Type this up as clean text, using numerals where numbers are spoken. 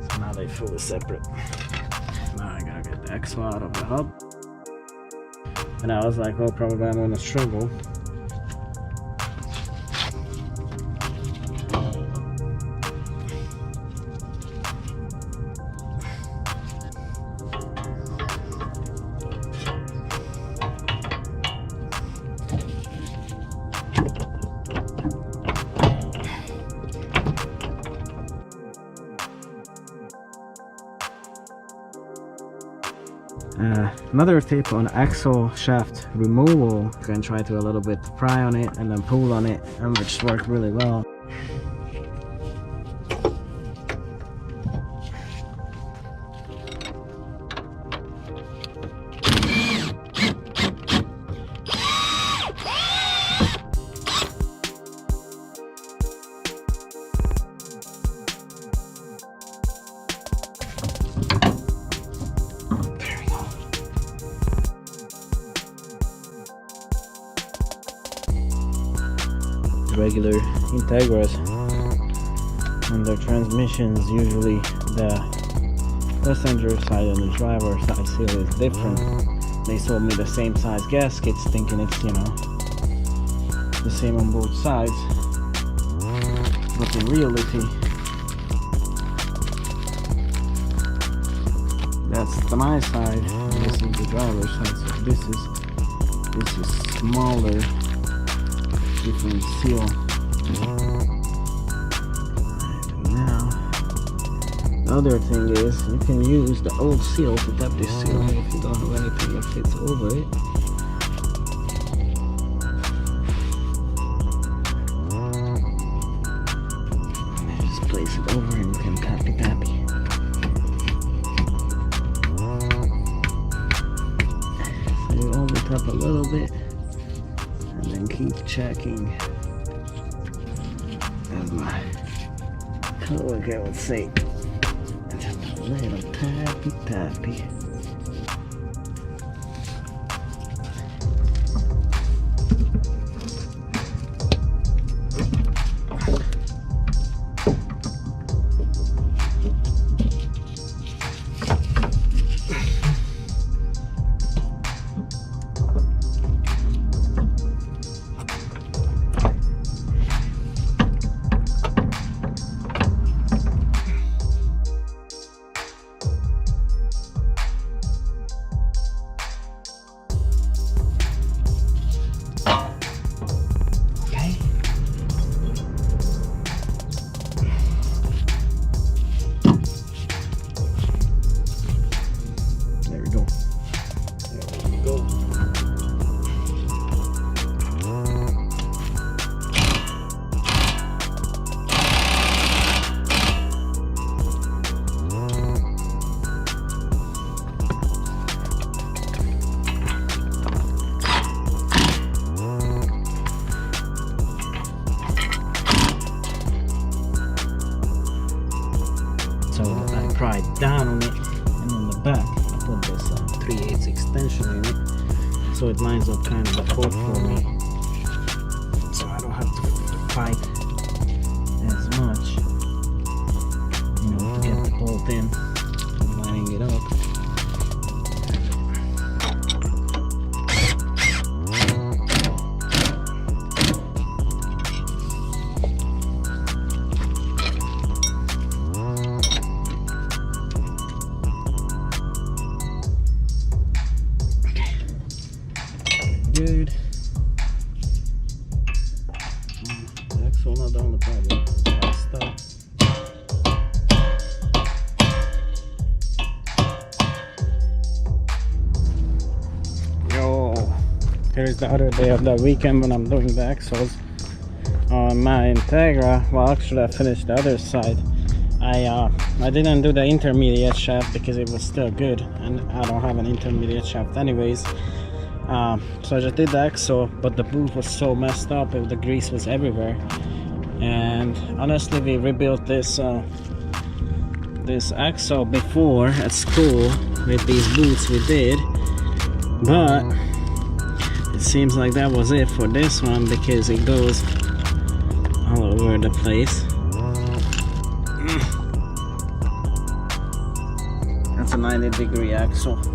So now they're fully separate. Now I gotta get the axle out of the hub. And I was like, oh, probably I'm gonna struggle. Another tip on axle shaft removal, you can try to a little bit pry on it and then pull on it, and which worked really well. Regular Integras and their transmissions, usually the passenger side and the driver side seal is different. They sold me the same size gaskets thinking it's, you know, the same on both sides, but in reality that's my side and this is the driver's side. So this is smaller, different seal. And now the other thing is you can use the old seal to tap this seal if you don't have anything that fits over it. And just place it over and you can tappy. So you only tap a little bit and then keep checking, as my coworker would say, just a little tappy. So I pried down on it, and on the back I put this 3/8 extension in it, so it lines up kind of the port for me, so I don't have to fight as much, you know, to get the bolt in and lining it up. Good. The axle not the only problem. It's stuck. Yo, here's the other day of the weekend when I'm doing the axles on my Integra. Well, actually I finished the other side. I didn't do the intermediate shaft because it was still good, and I don't have an intermediate shaft anyways. So I just did the axle, but the boot was so messed up, the grease was everywhere. And honestly, we rebuilt this this axle before at school with these boots we did, but it seems like that was it for this one because it goes all over the place. That's a 90-degree axle.